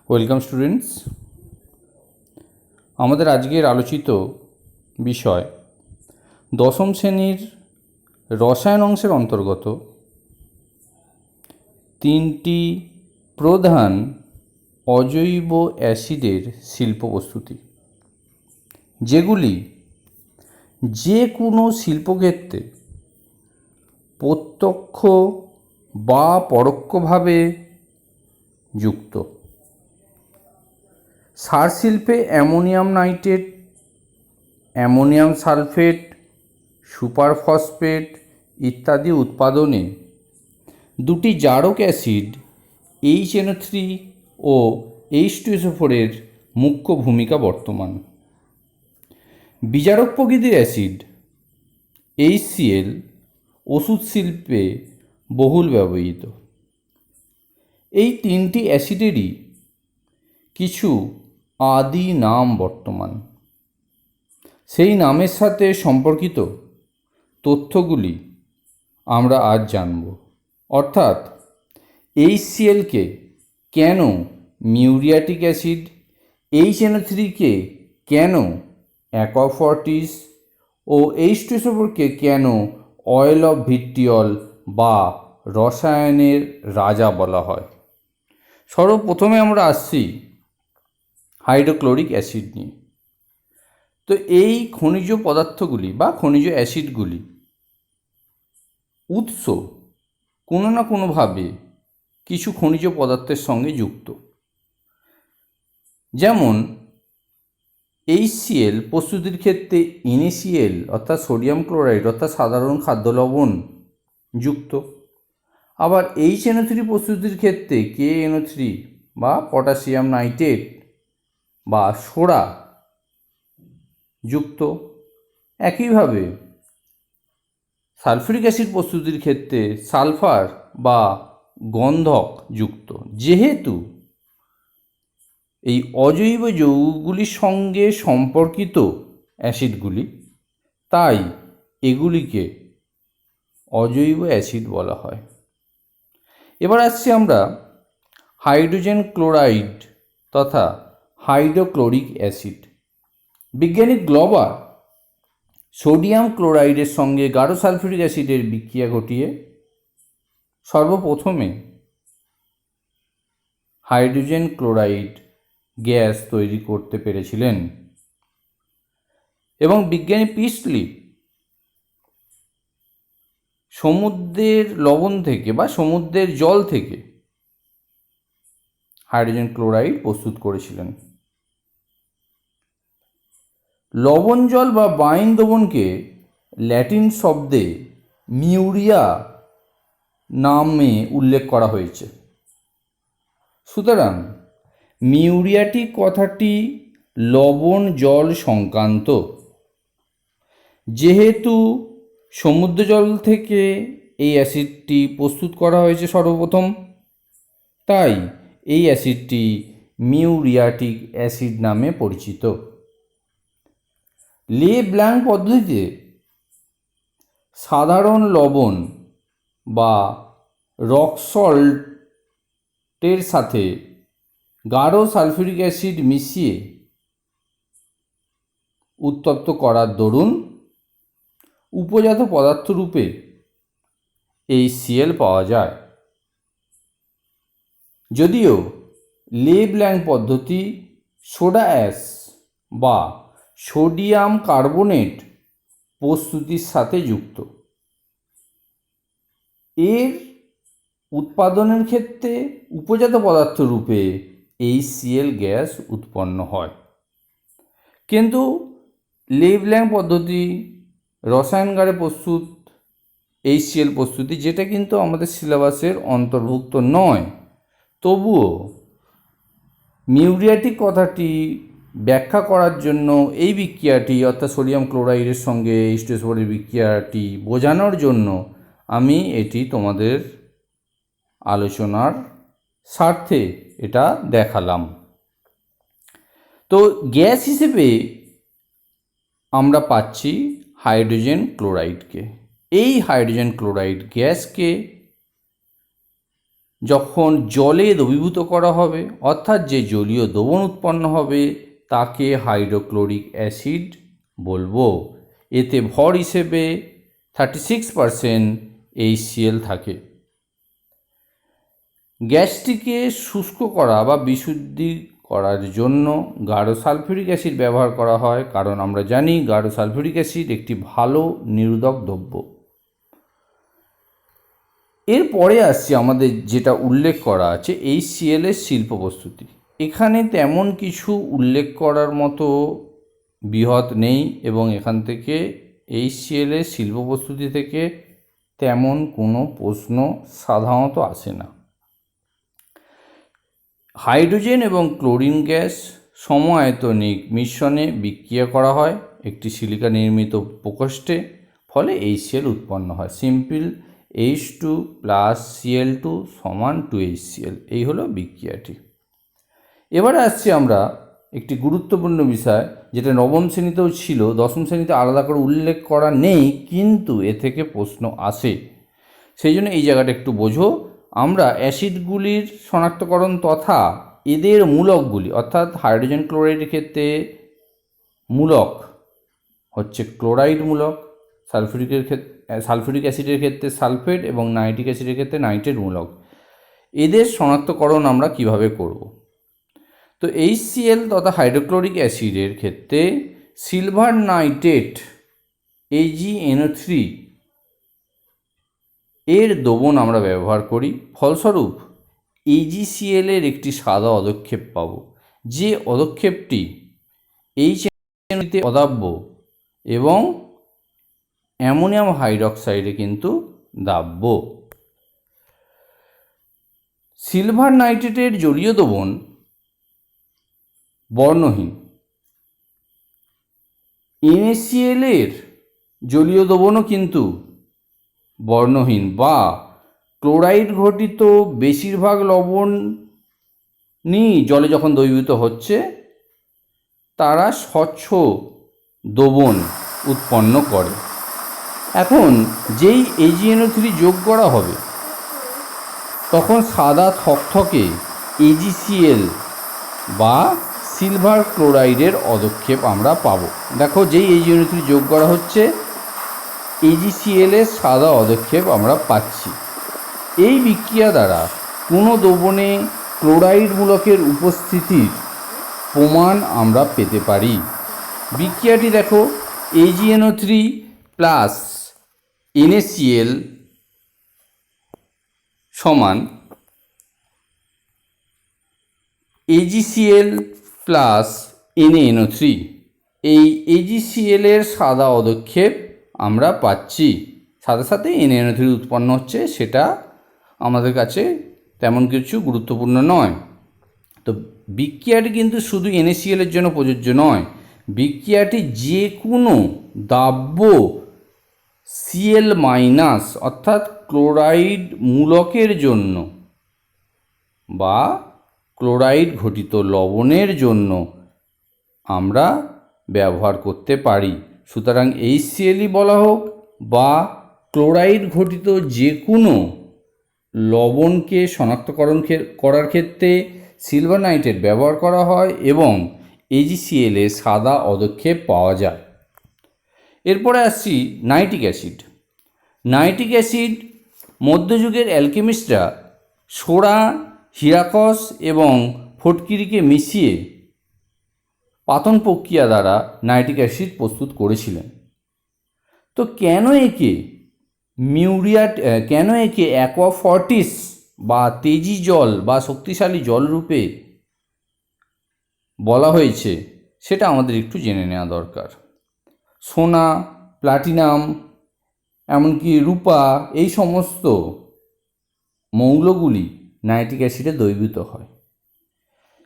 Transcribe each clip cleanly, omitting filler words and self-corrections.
Welcome students. আমাদের আজকের আলোচিত বিষয় দশম শ্রেণীর রসায়ন অংশের অন্তর্গত তিনটি প্রধান অজৈব অ্যাসিডের শিল্প প্রস্তুতি, যেগুলি যে কোনো শিল্পক্ষেত্রে প্রত্যক্ষ বা পরোক্ষভাবে যুক্ত। সার শিল্পে ammonium nitrate, ammonium sulphate, superphosphate ইত্যাদি উৎপাদনে দুটি জারক অ্যাসিড HNO3 ও H2SO4 এর মুখ্য ভূমিকা বর্তমান। বিজারক প্রকৃতির অ্যাসিড HCl ওষুধ শিল্পে বহুল ব্যবহৃত। এই তিনটি অ্যাসিডেরই কিছু আদি নাম বর্তমান। সেই নামের সাথে সম্পর্কিত তথ্যগুলি আমরা আজ জানব। অর্থাৎ HClকে কেন মিউরিয়াটিক অ্যাসিড, HNO3কে কেন অ্যাকোয়াফর্টিস ও H2SO4কে কেন অয়েল অফ ভিট্রিয়ল বা রসায়নের রাজা বলা হয়। সর্বপ্রথমে আমরা আসছি হাইড্রোক্লোরিক অ্যাসিড নিয়ে। তো এই খনিজ পদার্থগুলি বা খনিজ অ্যাসিডগুলি উৎস কোনো না কোনোভাবে কিছু খনিজ পদার্থের সঙ্গে যুক্ত। যেমন HCl প্রস্তুতির ক্ষেত্রে NaCl অর্থাৎ সোডিয়াম ক্লোরাইড অর্থাৎ সাধারণ খাদ্য লবণ যুক্ত। আবার HNO3 প্রস্তুতির ক্ষেত্রে KNO3 বা পটাশিয়াম নাইট্রেট বা সোডা যুক্ত। একইভাবে সালফিউরিক অ্যাসিড প্রস্তুতির ক্ষেত্রে সালফার বা গন্ধক যুক্ত। যেহেতু এই অজৈব যৌগগুলির সঙ্গে সম্পর্কিত অ্যাসিডগুলি, তাই এগুলিকে অজৈব অ্যাসিড বলা হয়। এবার আসছি আমরা হাইড্রোজেন ক্লোরাইড তথা হাইড্রোক্লোরিক অ্যাসিড। বিজ্ঞানী গ্লোবার সোডিয়াম ক্লোরাইডের সঙ্গে গাঢ় সালফিউরিক অ্যাসিডের বিক্রিয়া ঘটিয়ে সর্বপ্রথমে হাইড্রোজেন ক্লোরাইড গ্যাস তৈরি করতে পেরেছিলেন। এবং বিজ্ঞানী প্রিস্টলি সমুদ্রের লবণ থেকে বা সমুদ্রের জল থেকে হাইড্রোজেন ক্লোরাইড প্রস্তুত করেছিলেন। লবণ জল বা বাইন দ্রবণকে ল্যাটিন শব্দে মিউরিয়া নামে উল্লেখ করা হয়েছে। সুতরাং মিউরিয়াটিক কথাটি লবণ জল সংক্রান্ত। যেহেতু সমুদ্র জল থেকে এই অ্যাসিডটি প্রস্তুত করা হয়েছে সর্বপ্রথম, তাই এই অ্যাসিডটি মিউরিয়াটিক অ্যাসিড নামে পরিচিত। লে ব্ল্যাঙ্ক পদ্ধতিতে সাধারণ লবণ বা রক সল্টের সাথে গাঢ় সালফিউরিক অ্যাসিড মিশিয়ে উত্তপ্ত করার দরুন উপজাত পদার্থ রূপে HCl পাওয়া যায়। যদিও লে ব্ল্যাঙ্ক পদ্ধতি সোডা অ্যাশ বা সোডিয়াম কার্বনেট প্রস্তুতির সাথে যুক্ত। এর উৎপাদনের ক্ষেত্রে উপজাত পদার্থ রূপে HCl গ্যাস উৎপন্ন হয়। কিন্তু লে ব্ল্যাঙ্ক পদ্ধতি রসায়নগারে প্রস্তুত HCl প্রস্তুতি, যেটা কিন্তু আমাদের সিলেবাসের অন্তর্ভুক্ত নয়, তবুও মিউরিয়াটিক কথাটি ব্যাখ্যা করার জন্য এই বিক্রিয়াটি অর্থাৎ সোডিয়াম ক্লোরাইডের সঙ্গে H2SO4 এর বিক্রিয়াটি বোঝানোর জন্য আমি এটি তোমাদের আলোচনার স্বার্থে এটা দেখালাম। তো গ্যাস হিসেবে আমরা পাচ্ছি হাইড্রোজেন ক্লোরাইডকে। এই হাইড্রোজেন ক্লোরাইড গ্যাসকে যখন জলে দ্রবীভূত করা হবে, অর্থাৎ যে জলীয় দ্রবণ উৎপন্ন হবে তাকে হাইড্রোক্লোরিক অ্যাসিড বলবো। এতে ভর হিসেবে 36% HCl থাকে। গ্যাসটিকে শুষ্ক করা বা বিশুদ্ধি করার জন্য গাঢ় সালফিউরিক অ্যাসিড ব্যবহার করা হয়, কারণ আমরা জানি গাঢ় সালফিউরিক অ্যাসিড একটি ভালো নিরোধক দ্রব্য। এরপরে আসছে আমাদের যেটা উল্লেখ করা আছে HCl এর শিল্প প্রস্তুতি। এখানে তেমন কিছু উল্লেখ করার মতো বৃহৎ নেই এবং এখান থেকে HCl এর শিল্প প্রস্তুতি থেকে তেমন কোনো প্রশ্ন সাধারণত আসে না। হাইড্রোজেন এবং ক্লোরিন গ্যাস সম-আয়তনিক মিশ্রণে বিক্রিয়া করা হয় একটি সিলিকা নির্মিত প্রকোষ্ঠে, ফলে HCl উৎপন্ন হয়। Simple H2 + Cl2 = 2HCl। এই হলো বিক্রিয়াটি। এবারে আসছি আমরা একটি গুরুত্বপূর্ণ বিষয়, যেটা নবম শ্রেণীতেও ছিল, দশম শ্রেণীতে আলাদা করে উল্লেখ করা নেই, কিন্তু এ থেকে প্রশ্ন আসে, সেই জন্য এই জায়গাটা একটু বোঝো। আমরা অ্যাসিডগুলির শনাক্তকরণ তথা এদের মূলকগুলি, অর্থাৎ হাইড্রোজেন ক্লোরাইডের ক্ষেত্রে মূলক হচ্ছে ক্লোরাইড মূলক, সালফিউরিক অ্যাসিডের ক্ষেত্রে সালফেট এবং নাইট্রিক অ্যাসিডের ক্ষেত্রে নাইট্রেট মূলক, এদের শনাক্তকরণ আমরা কিভাবে করব। তো HCl তথা হাইড্রোক্লোরিক অ্যাসিডের ক্ষেত্রে সিলভার নাইট্রেট AgNO3 এর দ্রবণ আমরা ব্যবহার করি, ফলস্বরূপ AgCl এর একটি সাদা অদক্ষেপ পাব, যে অদক্ষেপটি HNO3 অদাব্য এবং অ্যামোনিয়াম হাইড্রক্সাইডে কিন্তু দাব্য। সিলভার নাইট্রেটের জলীয় দ্রবণ বর্ণহীন। NaCl এর জলীয় দ্রবণও কিন্তু বর্ণহীন বা ক্লোরাইড ঘটিত বেশিরভাগ লবণই জলে যখন দ্রবীভূত হচ্ছে তারা স্বচ্ছ দ্রবণ উৎপন্ন করে। এখন যেই AgNO3 যোগ করা হবে তখন সাদা থকথকে AgCl বা সিলভার ক্লোরাইডের অদক্ষেপ আমরা পাব। দেখো, যেই AgNO3 যোগ করা হচ্ছে AgCl এর সাদা অদক্ষেপ আমরা পাচ্ছি। এই বিক্রিয়া দ্বারা কোনো দ্রবণে ক্লোরাইড মূলকের উপস্থিতির প্রমাণ আমরা পেতে পারি। বিক্রিয়াটি দেখো, AgNO3 + NaCl সমান AgCl + NaNO3। এই AgCl এর সাদা অদক্ষেপ আমরা পাচ্ছি, সাথে সাথে NaNO3 উৎপন্ন হচ্ছে, সেটা আমাদের কাছে তেমন কিছু গুরুত্বপূর্ণ নয়। তো বিক্রিয়াটি কিন্তু শুধু NaCl এর জন্য প্রযোজ্য নয়, বিক্রিয়াটি যে কোনো দাব্য Cl- অর্থাৎ ক্লোরাইড মূলকের জন্য বা ক্লোরাইড ঘটিত লবণের জন্য আমরা ব্যবহার করতে পারি। সুতরাং HClই বলা হোক বা ক্লোরাইড ঘটিত যে কোনো লবণকে শনাক্তকরণ করার ক্ষেত্রে সিলভার নাইট্রেট ব্যবহার করা হয় এবং AgCl এর সাদা অদক্ষেপ পাওয়া যায়। এরপরে আসছি নাইট্রিক অ্যাসিড। নাইট্রিক অ্যাসিড মধ্যযুগের অ্যালকেমিস্টরা সোডা, হিরাকস এবং ফটকিরিকে মিশিয়ে পাতন প্রক্রিয়া দ্বারা নাইট্রিক অ্যাসিড প্রস্তুত করেছিলেন। তো কেন একে অ্যাকোয়াফর্টিস বা তেজি জল বা শক্তিশালী জল রূপে বলা হয়েছে সেটা আমাদের একটু জেনে নেওয়া দরকার। সোনা, প্লাটিনাম, এমনকি রূপা, এই সমস্ত মৌলগুলি নাইট্রিক অ্যাসিডে দ্রবীভূত হয়।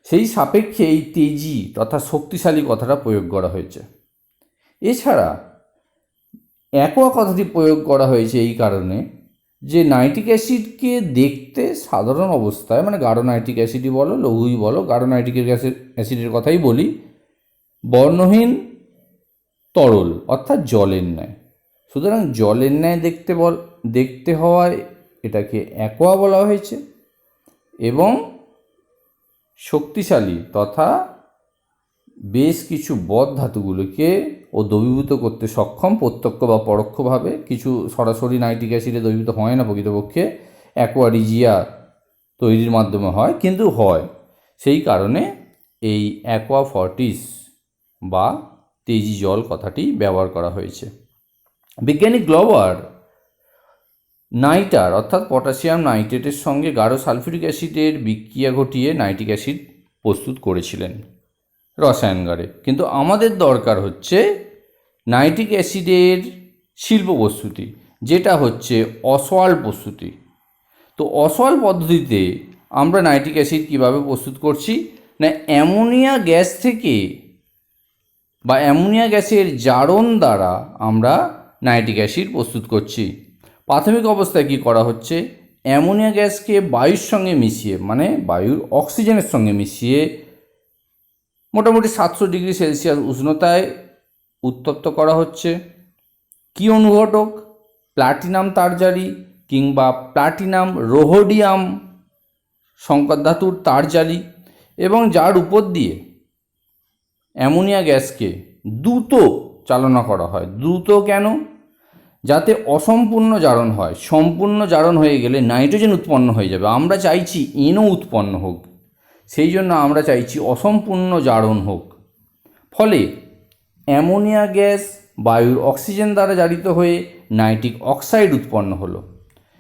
সেই সাপেক্ষে এই তেজি তথা শক্তিশালী কথাটা প্রয়োগ করা হয়েছে। এছাড়া অ্যাকোয়া কথাটি প্রয়োগ করা হয়েছে এই কারণে যে নাইট্রিক অ্যাসিডকে দেখতে সাধারণ অবস্থায়, মানে গাঢ় নাইট্রিক অ্যাসিডই বলো, লঘুই বলো, গাঢ় নাইট্রিক অ্যাসিডের কথাই বলি, বর্ণহীন তরল অর্থাৎ জলের ন্যায়। সুতরাং জলের ন্যায় দেখতে হওয়ায় এটাকে অ্যাকোয়া বলা হয়েছে। এবং শক্তিশালী তথা বেশ কিছু বদ ধাতুগুলোকে ও দ্রবীভূত করতে সক্ষম, প্রত্যক্ষ বা পরোক্ষভাবে। কিছু সরাসরি নাইট্রিক অ্যাসিডে দ্রবীভূত হয় না, প্রকৃতপক্ষে অ্যাকোয়ারিজিয়া তৈরির মাধ্যমে হয়, কিন্তু হয়। সেই কারণে এই অ্যাকোয়া ফর্টিস বা তেজি জল কথাটি ব্যবহার করা হয়েছে। বিজ্ঞানী গ্লোবার নাইটার অর্থাৎ পটাশিয়াম নাইট্রেটের সঙ্গে গাঢ় সালফিউরিক অ্যাসিডের বিক্রিয়া ঘটিয়ে নাইট্রিক অ্যাসিড প্রস্তুত করেছিলেন রসায়নগারে। কিন্তু আমাদের দরকার হচ্ছে নাইট্রিক অ্যাসিডের শিল্প প্রস্তুতি, যেটা হচ্ছে অসওয়াল্ড প্রস্তুতি। তো অসওয়াল্ড পদ্ধতিতে আমরা নাইট্রিক অ্যাসিড কীভাবে প্রস্তুত করছি না, অ্যামোনিয়া গ্যাস থেকে বা অ্যামোনিয়া গ্যাসের জারণ দ্বারা আমরা নাইট্রিক অ্যাসিড প্রস্তুত করছি। প্রাথমিক অবস্থায় কী করা হচ্ছে, অ্যামোনিয়া গ্যাসকে বায়ুর সঙ্গে মিশিয়ে, মানে বায়ুর অক্সিজেনের সঙ্গে মিশিয়ে মোটামুটি 700 ডিগ্রি সেলসিয়াস উষ্ণতায় উত্তপ্ত করা হচ্ছে। কী অনুঘটক? প্লাটিনাম তারজালি কিংবা প্লাটিনাম রোহোডিয়াম সংকর ধাতুর তারজালি, এবং যার উপর দিয়ে অ্যামোনিয়া গ্যাসকে দ্রুত চালনা করা হয়। দ্রুত কেন? যাতে অসম্পূর্ণ জারণ হয়। সম্পূর্ণ জারণ হয়ে গেলে নাইট্রোজেন উৎপন্ন হয়ে যাবে। আমরা চাইছি এনও উৎপন্ন হোক, সেই জন্য আমরা চাইছি অসম্পূর্ণ জারণ হোক। ফলে অ্যামোনিয়া গ্যাস বায়ুর অক্সিজেন দ্বারা জারিত হয়ে নাইট্রিক অক্সাইড উৎপন্ন হলো।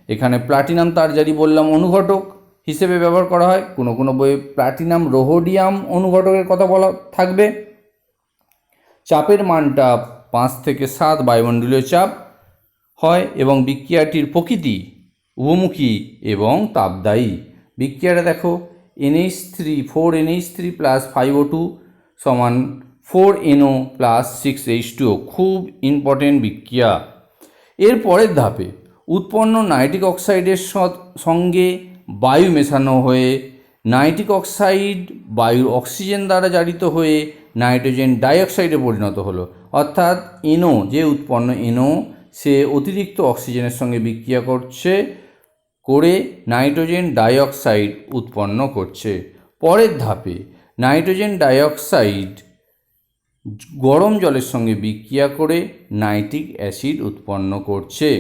এখানে প্লাটিনাম তারজালি বললাম অনুঘটক হিসেবে ব্যবহার করা হয়। কোনো কোনো বইয়ে প্লাটিনাম রোহোডিয়াম অনুঘটকের কথা বলা থাকবে। চাপের মানটা 5 থেকে 7 বায়ুমণ্ডলীয় চাপ হয় এবং বিক্রিয়াটির প্রকৃতি উভমুখী এবং তাপদায়ী। বিক্রিয়াটা দেখো, NH3 প্লাস 5O2 সমান 4NO প্লাস 6H2O, খুব ইম্পর্টেন্ট বিক্রিয়া। এর পরের ধাপে উৎপন্ন নাইট্রিক অক্সাইডের সঙ্গে বায়ু মেশানো হয়ে নাইট্রিক অক্সাইড বায়ুর অক্সিজেন দ্বারা জারিত হয়ে নাইট্রোজেন ডাইঅক্সাইডে পরিণত হলো। অর্থাৎ NO যে উৎপন্ন NO সে অতিরিক্ত অক্সিজেনের সঙ্গে বিক্রিয়া করে নাইট্রোজেন ডাইঅক্সাইড উৎপন্ন করছে। পরের ধাপে নাইট্রোজেন ডাইঅক্সাইড গরম জলের সঙ্গে বিক্রিয়া করে নাইট্রিক অ্যাসিড উৎপন্ন করছে।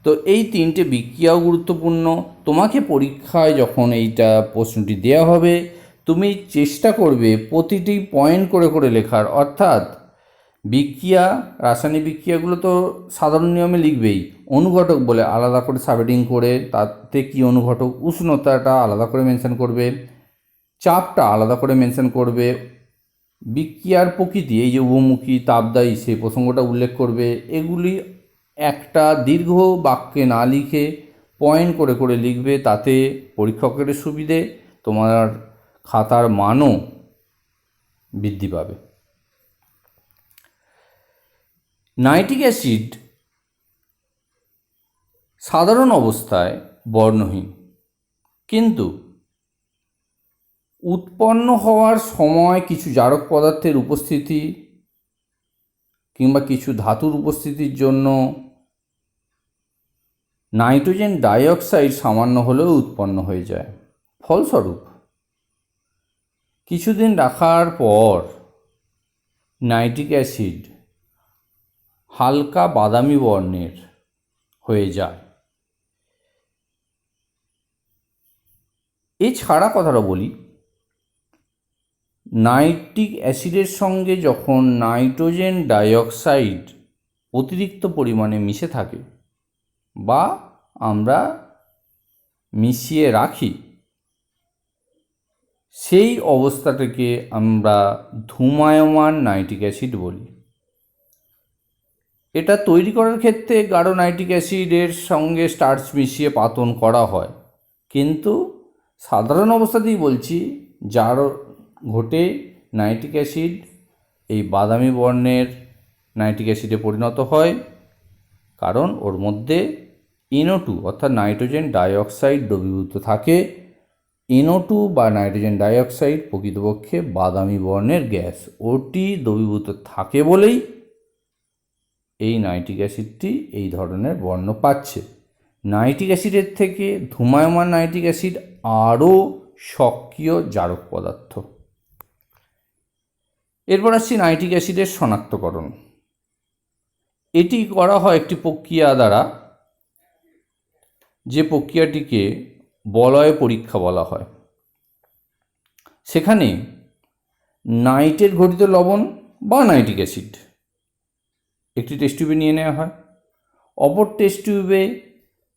তো এই 3টে বিক্রিয়াও গুরুত্বপূর্ণ। তোমাকে পরীক্ষায় যখন এইটা প্রশ্নটি দেওয়া হবে, তুমি চেষ্টা করবে প্রতিটি পয়েন্ট করে করে লেখার। অর্থাৎ বিক্রিয়া, রাসায়নিক বিক্রিয়াগুলো তো সাধারণ নিয়মে লিখবেই, অনুঘটক বলে আলাদা করে সাবহেডিং করে তাতে কী অনুঘটক, উষ্ণতাটা আলাদা করে মেনশন করবে, চাপটা আলাদা করে মেনশন করবে, বিক্রিয়ার প্রকৃতি এই যে উভমুখী তাপদায়ী সেই প্রসঙ্গটা উল্লেখ করবে। এগুলি একটা দীর্ঘ বাক্যে না লিখে পয়েন্ট করে করে লিখবে, তাতে পরীক্ষকের সুবিধে, তোমার খাতার মানও বৃদ্ধি পাবে। নাইট্রিক অ্যাসিড সাধারণ অবস্থায় বর্ণহীন, কিন্তু উৎপন্ন হওয়ার সময় কিছু জারক পদার্থের উপস্থিতি কিংবা কিছু ধাতুর উপস্থিতির জন্য নাইট্রোজেন ডাইঅক্সাইড সামান্য হলেও উৎপন্ন হয়ে যায়। ফলস্বরূপ কিছুদিন রাখার পর নাইট্রিক অ্যাসিড হালকা বাদামি বর্ণের হয়ে যায়। এছাড়া কথাটা বলি, নাইট্রিক অ্যাসিডের সঙ্গে যখন নাইট্রোজেন ডাইঅক্সাইড অতিরিক্ত পরিমাণে মিশে থাকে বা আমরা মিশিয়ে রাখি, সেই অবস্থাটাকে আমরা ধূমায়মান নাইট্রিক অ্যাসিড বলি। এটা তৈরি করার ক্ষেত্রে গাঢ় নাইট্রিক অ্যাসিডের সঙ্গে স্টার্চ মিশিয়ে পাতন করা হয়, কিন্তু সাধারণ অবস্থাতেই বলছি, যার ঘটে নাইট্রিক অ্যাসিড এই বাদামি বর্ণের নাইট্রিক অ্যাসিডে পরিণত হয়, কারণ ওর মধ্যে NO2 অর্থাৎ নাইট্রোজেন ডাইঅক্সাইড দ্রবীভূত থাকে। NO2 বা নাইট্রোজেন ডাইঅক্সাইড প্রকৃতপক্ষে বাদামি বর্ণের গ্যাস, ওটি দ্রবীভূত থাকে বলেই এই নাইট্রিক অ্যাসিডটি এই ধরনের বর্ণ পাচ্ছে। নাইট্রিক অ্যাসিডের থেকে ধূমায়মান নাইট্রিক অ্যাসিড আরও সক্রিয় জারক পদার্থ। এরপর আসছি নাইট্রিক অ্যাসিডের শনাক্তকরণ। এটি করা হয় একটি প্রক্রিয়া দ্বারা, যে প্রক্রিয়াটিকে বলয় পরীক্ষা বলা হয়। সেখানে নাইট্রেট ঘটিত লবণ বা নাইট্রিক অ্যাসিড একটি টেস্ট টিউবে নিয়ে নেওয়া হয়। অপর টেস্ট টিউবে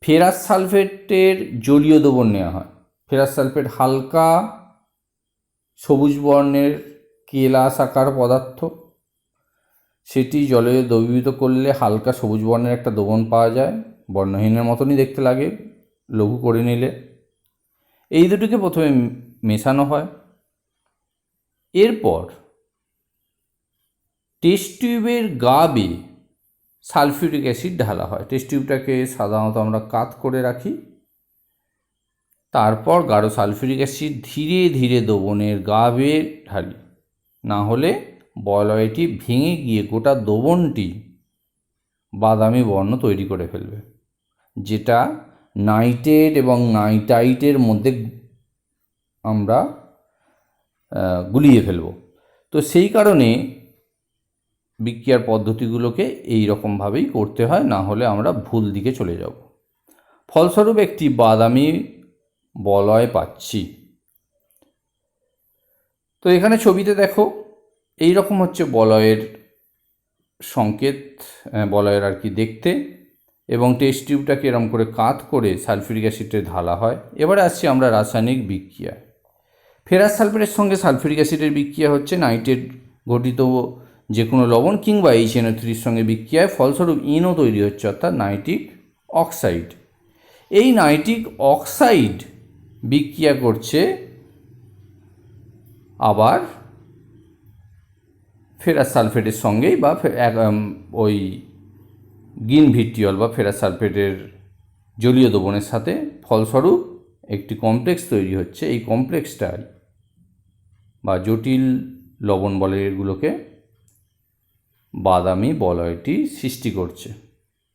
ফেরাস সালফেটের জলীয় দ্রবণ নেওয়া হয়। ফেরাস সালফেট হালকা সবুজ বর্ণের কেলাস আকার পদার্থ, সেটি জলে দ্রবীভূত করলে হালকা সবুজ বর্ণের একটা দ্রবণ পাওয়া যায়, বর্ণহীনের মতনই দেখতে লাগে লঘু করে নিলে। এই দুটিকে প্রথমে মেশানো হয়। এরপর টেস্ট টিউবের গা বেয়ে সালফিউরিক অ্যাসিড ঢালা হয়। টেস্ট টিউবটাকে সাধারণত আমরা কাত করে রাখি। তারপর গাঢ় সালফিউরিক অ্যাসিড ধীরে ধীরে দ্রবণের গা বেয়ে ঢালি, না হলে বলয়টি ভেঙে গিয়ে গোটা দ্রবণটি বাদামি বর্ণ তৈরি করে ফেলবে, যেটা নাইট্রেট এবং নাইট্রাইটের মধ্যে আমরা গুলিয়ে ফেলব। তো সেই কারণে বিক্রিয়ার পদ্ধতিগুলোকে এই রকমভাবেই করতে হয়, না হলে আমরা ভুল দিকে চলে যাব। ফলস্বরূপ একটি বাদামি বলয় পাচ্ছি। তো এখানে ছবিতে দেখো, এই রকম হচ্ছে বলয়ের সংকেত, বলয়ের আর কি দেখতে। এবং টেস্ট টিউবটাকে এরকম করে কাত করে সালফিউরিক অ্যাসিডে ঢালা হয়। এবারে আসছি আমরা রাসায়নিক বিক্রিয়া। ফেরাস সালফেটের সঙ্গে সালফিউরিক অ্যাসিডের বিক্রিয়া হচ্ছে নাইট্রেট ঘটিত যে কোনো লবণ কিংবা HNO3-র সঙ্গে বিক্রিয়ায় ফলস্বরূপ ইনও তৈরি হচ্ছে, অর্থাৎ নাইট্রিক অক্সাইড। এই নাইট্রিক অক্সাইড বিক্রিয়া করছে আবার ফেরাস সালফেটের সঙ্গেই, বা ওই গ্রিন ভিট্রিয়ল বা ফেরাস সালফেটের জলীয় দ্রবণের সাথে। ফলস্বরূপ একটি কমপ্লেক্স তৈরি হচ্ছে। এই কমপ্লেক্সটাই বা জটিল লবণ বলে এগুলোকে, বাদামি বলয়টি সৃষ্টি করছে।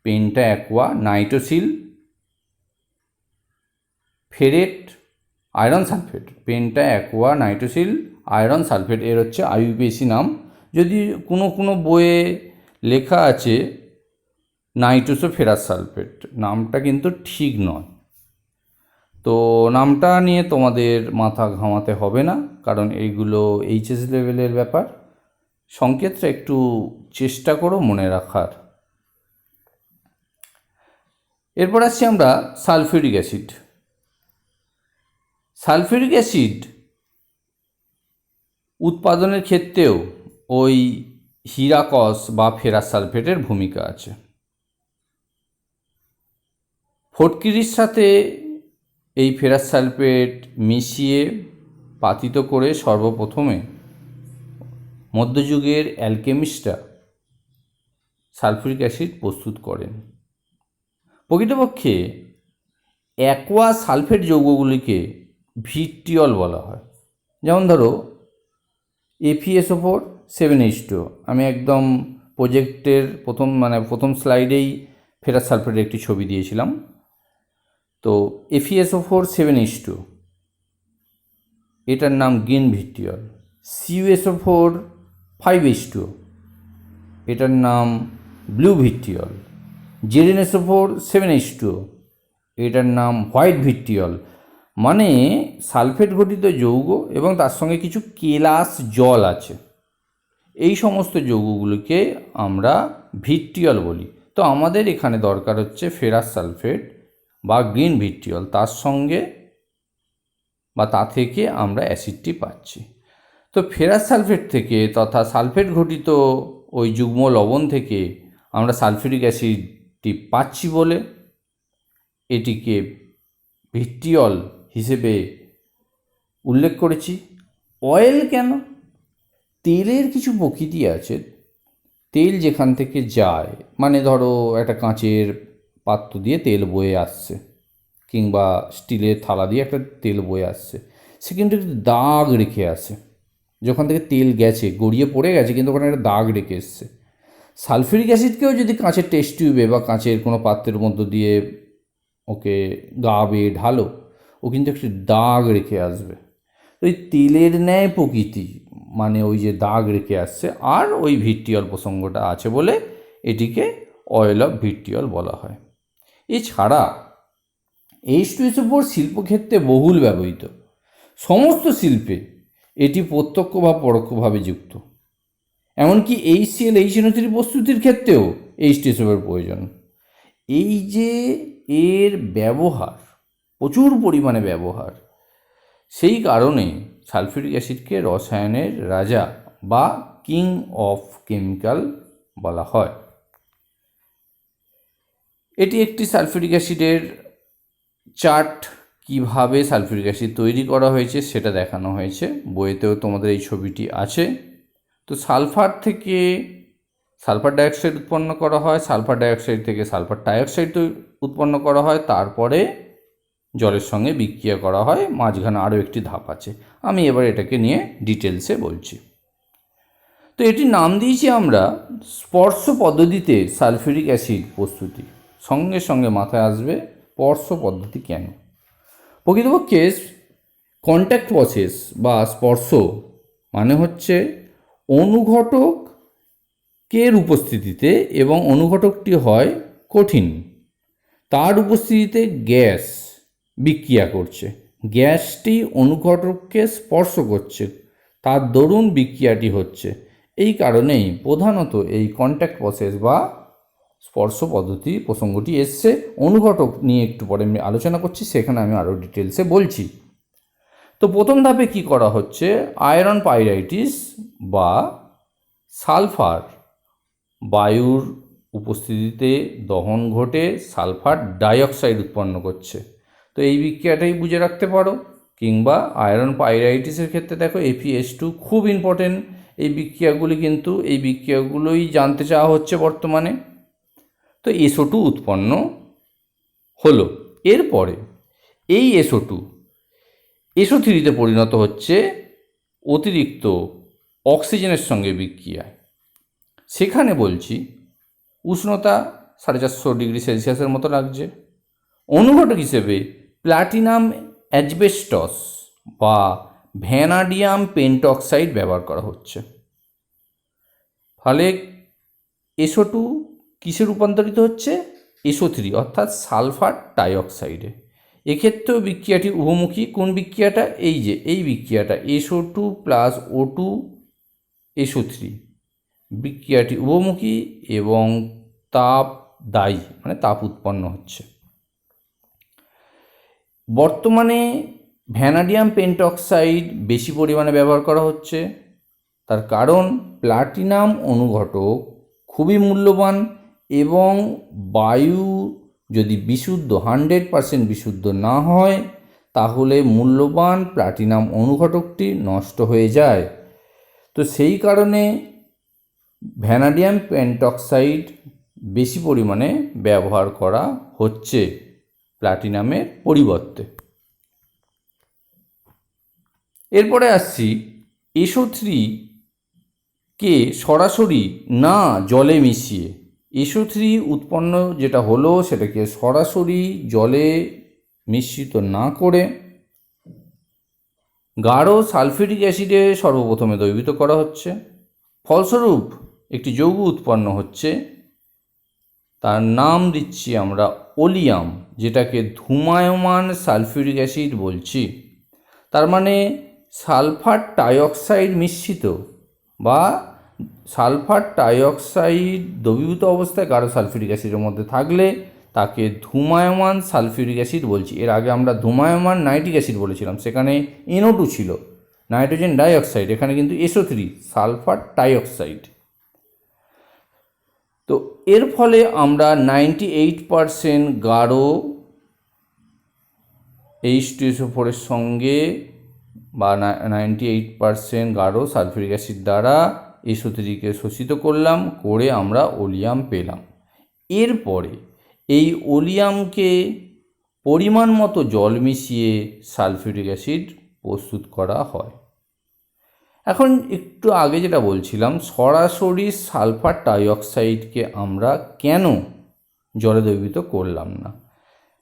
Penta aqua nitrosyl ferrate iron sulphate, penta aqua nitrosyl iron sulphate, এর হচ্ছে IUPAC নাম। যদি কোনো বইয়ে লেখা আছে নাইট্রোসো ফেরাস সালফেট, নামটা কিন্তু ঠিক নয়। তো নামটা নিয়ে তোমাদের মাথা ঘামাতে হবে না, কারণ এইগুলো HS লেভেলের ব্যাপার। সংকেতটা একটু চেষ্টা করো মনে রাখার। এরপর আসছি আমরা সালফিউরিক অ্যাসিড। সালফিউরিক অ্যাসিড উৎপাদনের ক্ষেত্রেও ওই হিরাকস বা ফেরাস সালফেটের ভূমিকা আছে। ফটকিরির সাথে এই ফেরাস সালফেট মিশিয়ে পাতিত করে সর্বপ্রথমে মধ্যযুগের অ্যালকেমিস্টরা সালফিউরিক অ্যাসিড প্রস্তুত করেন। প্রকৃতপক্ষে অ্যাকোয়া সালফেট যৌগগুলিকে ভিট্রিয়ল বলা হয়। যেমন ধরো FeSO4 7H2। আমি একদম প্রজেক্টের প্রথম স্লাইডেই ফেরাস সালফেটের একটি ছবি দিয়েছিলাম। তো FeSO4 7H2 এটার নাম গ্রিন ভিট্রিয়ল। CuSO4 5H2 এটার নাম ব্লু ভিট্রিয়ল। ZnSO4 7H2 এটার নাম হোয়াইট ভিট্রিয়ল। মানে সালফেট ঘটিত যৌগ এবং তার সঙ্গে কিছু কেলাস জল আছে, এই সমস্ত যৌগগুলিকে আমরা ভিট্রিয়ল বলি। তো আমাদের এখানে দরকার হচ্ছে ফেরাস সালফেট বা গ্রিন ভিট্রিয়ল, তার সঙ্গে বা তা থেকে আমরা অ্যাসিডটি পাচ্ছি। তো ফেরাস সালফেট থেকে তথা সালফেট ঘটিত ওই যুগ্ম লবণ থেকে আমরা সালফিউরিক অ্যাসিডটি পাচ্ছি বলে এটিকে ভিট্রিয়ল হিসেবে উল্লেখ করেছি। অয়েল কেন? তেলের কিছু প্রকৃতি আছে। তেল যেখান থেকে যায়, মানে ধরো একটা কাঁচের পাত্র দিয়ে তেল বয়ে আসছে, কিংবা স্টিলের থালা দিয়ে একটা তেল বয়ে আসছে, সে কিন্তু একটু দাগ রেখে আসে। যখন থেকে তেল গেছে, গড়িয়ে পড়ে গেছে, কিন্তু ওখানে একটা দাগ রেখে এসছে। সালফিউরিক অ্যাসিডকেও যদি কাঁচের টেস্ট টিউবে বা কাঁচের কোনো পাত্রের মধ্য দিয়ে ওকে গা বেয়ে ঢালো, ও কিন্তু একটি দাগ রেখে আসবে। ওই তেলের ন্যায় প্রকৃতি, মানে ওই যে দাগ রেখে আসছে, আর ওই ভিট্রিয়ল প্রসঙ্গটা আছে বলে এটিকে অয়েল অফ ভিট্রিয়ল বলা হয়। এছাড়া H2SO4 শিল্পক্ষেত্রে বহুল ব্যবহৃত। সমস্ত শিল্পে এটি প্রত্যক্ষ বা পরোক্ষভাবে যুক্ত। এমনকি HCl HNO3 প্রস্তুতির ক্ষেত্রেও H2SO4 প্রয়োজন। এই যে এর ব্যবহার, প্রচুর পরিমাণে ব্যবহার, সেই কারণে সালফিউরিক অ্যাসিডকে রসায়নের রাজা বা কিং অফ কেমিক্যাল বলা হয়। এটি একটি সালফিউরিক অ্যাসিডের চার্ট, কিভাবে সালফিউরিক অ্যাসিড তৈরি করা হয়েছে সেটা দেখানো হয়েছে, বইয়েতেও তোমাদের এই ছবিটি আছে। তো সালফার থেকে সালফার ডাইঅক্সাইড উৎপন্ন করা হয়, সালফার ডাইঅক্সাইড থেকে সালফার ডাইঅক্সাইড উৎপন্ন করা হয়, তারপরে জলের সঙ্গে বিক্রিয়া করা হয়, মাঝখানে আরও একটি ধাপ আছে। আমি এবার এটাকে নিয়ে ডিটেলসে বলছি। তো এটির নাম দিয়েছি আমরা স্পর্শ পদ্ধতিতে সালফিউরিক অ্যাসিড প্রস্তুতি। সঙ্গে সঙ্গে মাথায় আসবে স্পর্শ পদ্ধতি কেন। প্রকৃতপক্ষে কন্ট্যাক্ট প্রসেস বা স্পর্শ মানে হচ্ছে অনুঘটকের উপস্থিতিতে, এবং অনুঘটকটি হয় কঠিন, তার উপস্থিতিতে গ্যাস বিক্রিয়া করছে, গ্যাসটি অনুঘটককে স্পর্শ করছে, তার দরুন বিক্রিয়াটি হচ্ছে। এই কারণেই প্রধানত এই কন্ট্যাক্ট প্রসেস বা স্পর্শ পদ্ধতি প্রসঙ্গটি এসছে। অনুঘটক নিয়ে একটু পরে আমি আলোচনা করছি, সেখানে আমি আরও ডিটেলসে বলছি। তো প্রথম ধাপে কি করা হচ্ছে, আয়রন পাইরাইটিস বা সালফার বায়ুর উপস্থিতিতে দহন ঘটে সালফার ডাইঅক্সাইড উৎপন্ন করছে। তো এই বিক্রিয়াটাই বুঝে রাখতে পারো। কিংবা আয়রন পাইরাইটিসের ক্ষেত্রে দেখো FeS2 খুব ইম্পর্টেন্ট। এই বিক্রিয়াগুলি কিন্তু এই বিক্রিয়াগুলোই জানতে চাওয়া হচ্ছে বর্তমানে। তো SO2 উৎপন্ন হলো। এরপরে এই SO2 SO3-তে পরিণত হচ্ছে অতিরিক্ত অক্সিজেনের সঙ্গে বিক্রিয়ায়। সেখানে বলছি উষ্ণতা 450°C মতো লাগছে। অনুঘটক হিসেবে প্লাটিনাম অ্যাজবেস্টস বা ভ্যানাডিয়াম পেন্টঅক্সাইড ব্যবহার করা হচ্ছে। ফলে SO2 কিসে রূপান্তরিত হচ্ছে, SO3 অর্থাৎ সালফার ডাইঅক্সাইডে। এক্ষেত্রেও বিক্রিয়াটি উভমুখী। কোন বিক্রিয়াটা, এই যে এই বিক্রিয়াটা SO2 + O2 SO3, বিক্রিয়াটি উভমুখী এবং তাপ দায়ী, মানে তাপ উৎপন্ন হচ্ছে। বর্তমানে ভ্যানাডিয়াম পেন্টঅক্সাইড বেশি পরিমাণে ব্যবহার করা হচ্ছে। তার কারণ প্লাটিনাম অনুঘটক খুবই মূল্যবান, এবং বায়ু যদি বিশুদ্ধ 100% বিশুদ্ধ না হয় তাহলে মূল্যবান প্লাটিনাম অনুঘটকটি নষ্ট হয়ে যায়। তো সেই কারণে ভ্যানাডিয়াম পেন্টঅক্সাইড বেশি পরিমাণে ব্যবহার করা হচ্ছে প্লাটিনামের পরিবর্তে। এরপরে আসছি SO3 কে সরাসরি না জলে মিশিয়ে, SO3 উৎপন্ন যেটা হলো সেটাকে সরাসরি জলে মিশ্রিত না করে গাঢ় সালফিউরিক অ্যাসিডে সর্বপ্রথমে দ্রবীভূত করা হচ্ছে। ফলস্বরূপ একটি যৌগ উৎপন্ন হচ্ছে, তার নাম দিচ্ছি আমরা ওলিয়াম, যেটাকে ধূমায়মান সালফিউরিক অ্যাসিড বলছি। তার মানে সালফার ডাইঅক্সাইড মিশ্রিত বা সালফার ডাইঅক্সাইড দ্রবীভূত অবস্থায় গাঢ় সালফিউরিক অ্যাসিডের মধ্যে থাকলে তাকে ধূমায়মান সালফিউরিক অ্যাসিড বলছি। এর আগে আমরা ধূমায়মান নাইট্রিক অ্যাসিড বলেছিলাম, সেখানে NO2 ছিল, নাইট্রোজেন ডাইঅক্সাইড, এখানে কিন্তু SO3 সালফার ডাইঅক্সাইড। তো এর ফলে আমরা 98% গাঢ় H2SO4 এর সঙ্গে বা 98% গাঢ় সালফিউরিক অ্যাসিড দ্বারা SO3-কে শোষিত করলাম, করে আমরা ওলিয়াম পেলাম। এরপরে এই ওলিয়ামকে পরিমাণ মতো জল মিশিয়ে সালফিউরিক অ্যাসিড প্রস্তুত করা হয়। এখন একটু আগে যেটা বলছিলাম, সরাসরি সালফার ডাইঅক্সাইডকে আমরা কেন জলে দ্রবীভূত করলাম না,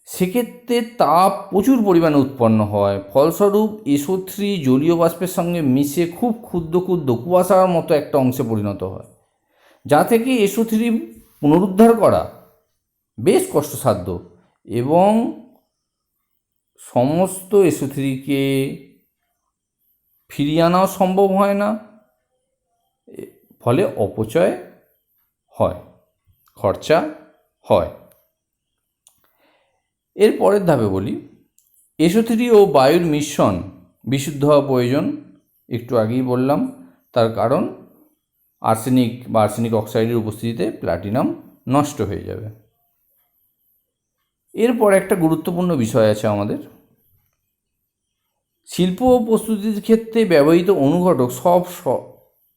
সেক্ষেত্রে তাপ প্রচুর পরিমাণে উৎপন্ন হয়, ফলস্বরূপ SO3 জলীয় বাষ্পের সঙ্গে মিশে খুব ক্ষুদ্র ক্ষুদ্র কুয়াশার মতো একটা অংশে পরিণত হয়, যা থেকে SO3 পুনরুদ্ধার করা বেশ কষ্টসাধ্য এবং সমস্ত SO3কে ফিরিয়ে আনাও সম্ভব হয় না, ফলে অপচয় হয়, খরচা হয়। এর পরের ধাপে বলি, SO3 ও বায়ুর মিশ্রণ বিশুদ্ধ হওয়া প্রয়োজন। একটু আগেই বললাম, তার কারণ আর্সেনিক বা আর্সেনিক অক্সাইডের উপস্থিতিতে প্লাটিনাম নষ্ট হয়ে যাবে। এরপর একটা গুরুত্বপূর্ণ বিষয় আছে আমাদের, শিল্প ও প্রস্তুতির ক্ষেত্রে ব্যবহৃত অনুঘটক সব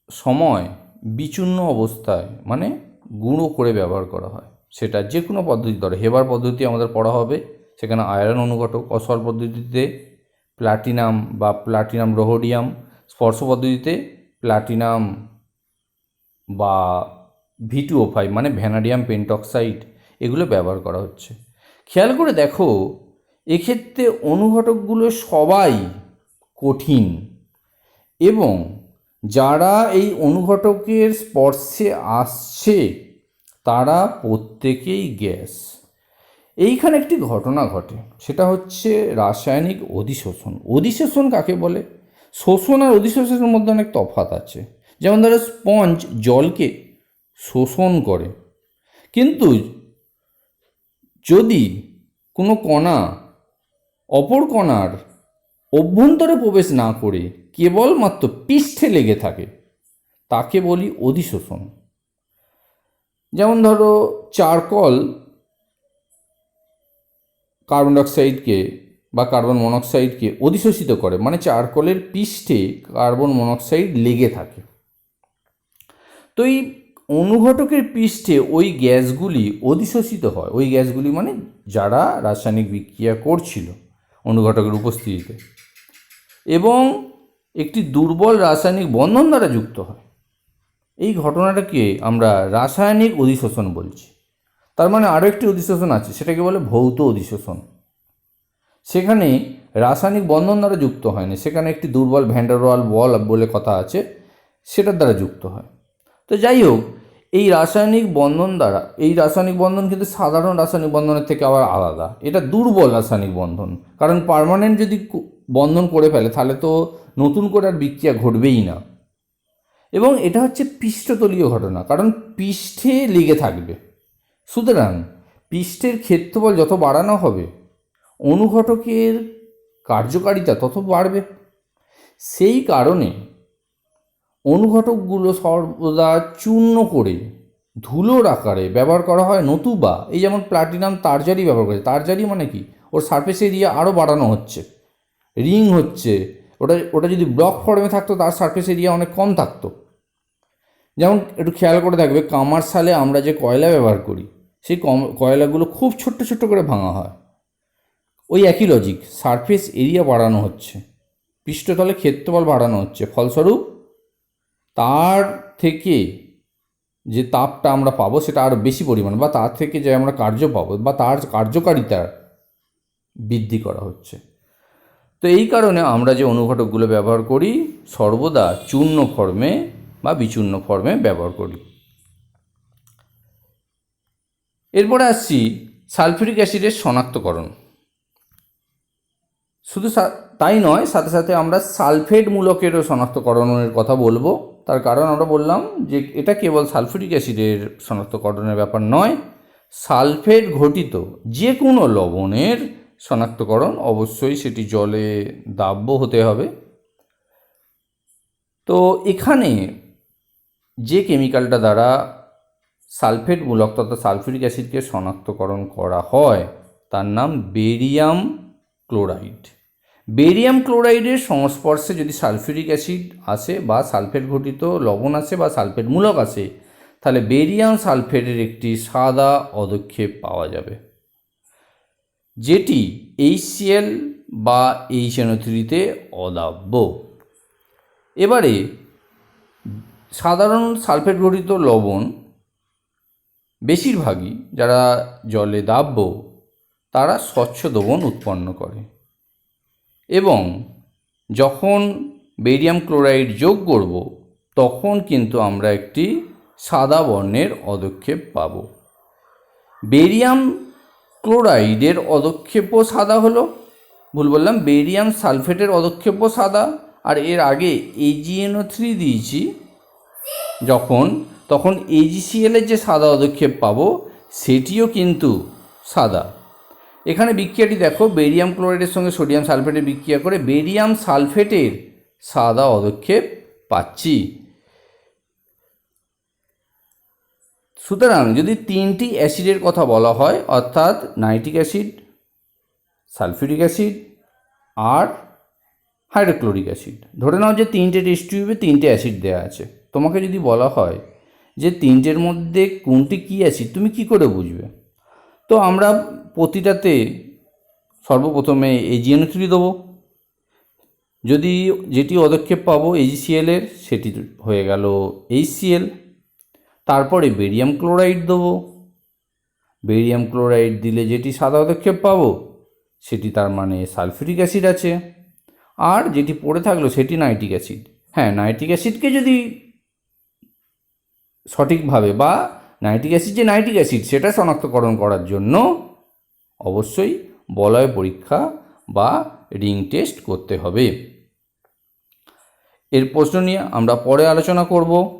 সময় বিচূর্ণ অবস্থায় মানে গুঁড়ো করে ব্যবহার করা হয়। সেটা যে কোনো পদ্ধতি ধরে, হেবার পদ্ধতি আমাদের পড়া হবে, সেখানে আয়রন অনুঘটক, অসল পদ্ধতিতে প্লাটিনাম বা প্লাটিনাম রোহোডিয়াম, স্পর্শ পদ্ধতিতে প্লাটিনাম বা V2O5 মানে ভ্যানাডিয়াম পেন্টক্সাইড, এগুলো ব্যবহার করা হচ্ছে। খেয়াল করে দেখো, এক্ষেত্রে অনুঘটকগুলো সবাই কঠিন এবং যারা এই অনুঘটকের স্পর্শে আসছে তারা প্রত্যেকেই গ্যাস। এইখানে একটি ঘটনা ঘটে, সেটা হচ্ছে রাসায়নিক অধিশোষণ। অধিশোষণ কাকে বলে? শোষণ আর অধিশোষণের মধ্যে অনেক তফাৎ আছে। যেমন ধরো, স্পঞ্জ জলকে শোষণ করে, কিন্তু যদি কোনো কণা অপর কণার অভ্যন্তরে প্রবেশ না করে কেবলমাত্র পৃষ্ঠে লেগে থাকে, তাকে বলি অধিশোষণ। যেমন ধরো, চারকোল কার্বন ডাইঅক্সাইডকে বা কার্বন মনোক্সাইডকে অধিশোষিত করে, মানে চারকোলের পৃষ্ঠে কার্বন মনোক্সাইড লেগে থাকে। তো এই অনুঘটকের পৃষ্ঠে ওই গ্যাসগুলি অধিশোষিত হয়, ওই গ্যাসগুলি মানে যারা রাসায়নিক বিক্রিয়া করছিল অনুঘটকের উপস্থিতিতে, এবং একটি দুর্বল রাসায়নিক বন্ধন দ্বারা যুক্ত হয়। এই ঘটনাটাকে আমরা রাসায়নিক অধিশোষণ বলছি। তার মানে আরও একটি অধিশোষণ আছে, সেটাকে বলে ভৌত অধিশোষণ। সেখানে রাসায়নিক বন্ধন দ্বারা যুক্ত হয় না, সেখানে একটি দুর্বল ভ্যান ডের ওয়াল বল বলে কথা আছে, সেটার দ্বারা যুক্ত হয়। তো যাই হোক, এই রাসায়নিক বন্ধন কিন্তু সাধারণ রাসায়নিক বন্ধনের থেকে আবার আলাদা। এটা দুর্বল রাসায়নিক বন্ধন, কারণ পার্মানেন্ট যদি বন্ধন করে ফেলে তাহলে তো নতুন করে আর বিক্রিয়া ঘটবেই না। এবং এটা হচ্ছে পৃষ্ঠতলীয় ঘটনা, কারণ পৃষ্ঠে লেগে থাকবে। সুতরাং পৃষ্ঠের ক্ষেত্রফল যত বাড়ানো হবে, অনুঘটকের কার্যকারিতা তত বাড়বে। সেই কারণে অনুঘটকগুলো সর্বদা চূর্ণ করে ধুলোর আকারে ব্যবহার করা হয়, নতুবা এই যেমন প্লাটিনাম তারজারি ব্যবহার করে। তারজারি মানে কি? ওর সারফেস এরিয়া আরও বাড়ানো হচ্ছে, রিং হচ্ছে। ওটা যদি ব্লক ফর্মে থাকতো তার সারফেস এরিয়া অনেক কম থাকতো। যেমন একটু খেয়াল করে থাকবে, কমার্শিয়ালে আমরা যে কয়লা ব্যবহার করি, সেই কয়লাগুলো খুব ছোট্ট ছোট্ট করে ভাঙা হয়। ওই একই লজিক, সারফেস এরিয়া বাড়ানো হচ্ছে, পৃষ্ঠতলে ক্ষেত্রফল বাড়ানো হচ্ছে, ফলস্বরূপ তার থেকে যে তাপটা আমরা পাবো সেটা আরও বেশি পরিমাণ, বা তার থেকে যে আমরা কার্য পাবো বা তার কার্যকারিতা বৃদ্ধি করা হচ্ছে। তো এই কারণে আমরা যে অনুঘটকগুলো ব্যবহার করি সর্বদা চূর্ণ ফর্মে বা বিচূর্ণ ফর্মে ব্যবহার করি। এরপরে আসছি সালফিউরিক অ্যাসিডের শনাক্তকরণ। শুধু তাই নয়, সাথে সাথে আমরা সালফেট মূলকেরও শনাক্তকরণের কথা বলবো। তার কারণ আমরা বললাম যে এটা কেবল সালফিউরিক অ্যাসিডের শনাক্তকরণের ব্যাপার নয়, সালফেট ঘটিত যে কোনো লবণের শনাক্তকরণ অবশ্যই সেটি জলে দাব্য হতে হবে। তো এখানে যে কেমিক্যালটা দ্বারা সালফেট মূলক তথা সালফিউরিক অ্যাসিডকে শনাক্তকরণ করা হয় তার নাম বেরিয়াম ক্লোরাইড। বেরিয়াম ক্লোরাইডের সংস্পর্শে যদি সালফিউরিক অ্যাসিড আসে বা সালফেট ঘটিত লবণ আসে বা সালফেট মূলক আসে, তাহলে বেরিয়াম সালফেটের একটি সাদা অধক্ষেপ পাওয়া যাবে, যেটি HCl বা HNO3-তে অদাব্য। এবারে সাধারণ সালফেট ঘটিত লবণ বেশিরভাগই যারা জলে দাব্য তারা স্বচ্ছ দ্রবণ উৎপন্ন করে। এবং যখন বেরিয়াম ক্লোরাইড যোগ করব তখন কিন্তু আমরা একটি সাদা বর্ণের অধক্ষেপ পাব। বেরিয়াম ক্লোরাইডের অধক্ষেপও সাদা হলো, ভুল বললাম, বেরিয়াম সালফেটের অধক্ষেপও সাদা। আর এর আগে AgNO3 দিয়েছি যখন, তখন AgCl এর যে সাদা অধক্ষেপ পাবো সেটিও কিন্তু সাদা। এখানে বিক্রিয়াটি দেখো, বেরিয়াম ক্লোরাইডের সঙ্গে সোডিয়াম সালফেটের বিক্রিয়া করে বেরিয়াম সালফেটের সাদা অধক্ষেপ পাচ্ছি। সুতরাং যদি তিনটি অ্যাসিডের কথা বলা হয়, অর্থাৎ নাইট্রিক অ্যাসিড, সালফিউরিক অ্যাসিড আর হাইড্রোক্লোরিক অ্যাসিড, ধরে নাও যে তিনটে টেস্ট টিউবে তিনটে অ্যাসিড দেওয়া আছে, তোমাকে যদি বলা হয় যে তিনটের মধ্যে কোনটি কী অ্যাসিড, তুমি কি করে বুঝবে? তো আমরা প্রতিটাতে সর্বপ্রথমে AgNO3 দেবো। যদি যেটি অধক্ষেপ পাবো AgCl এর সেটি হয়ে গেল HCl। তারপরে বেরিয়াম ক্লোরাইড দেবো। বেরিয়াম ক্লোরাইড দিলে যেটি সাদা অধক্ষেপ পাবো সেটি তার মানে সালফিউরিক অ্যাসিড আছে। আর যেটি পড়ে থাকলো সেটি নাইট্রিক অ্যাসিড। হ্যাঁ, নাইট্রিক অ্যাসিডকে যদি সঠিকভাবে, বা নাইট্রিক অ্যাসিড যে নাইট্রিক অ্যাসিড সেটা শনাক্তকরণ করার জন্য অবশ্যই বলয় পরীক্ষা বা রিং টেস্ট করতে হবে। এর প্রশ্ন নিয়ে আমরা পরে আলোচনা করব।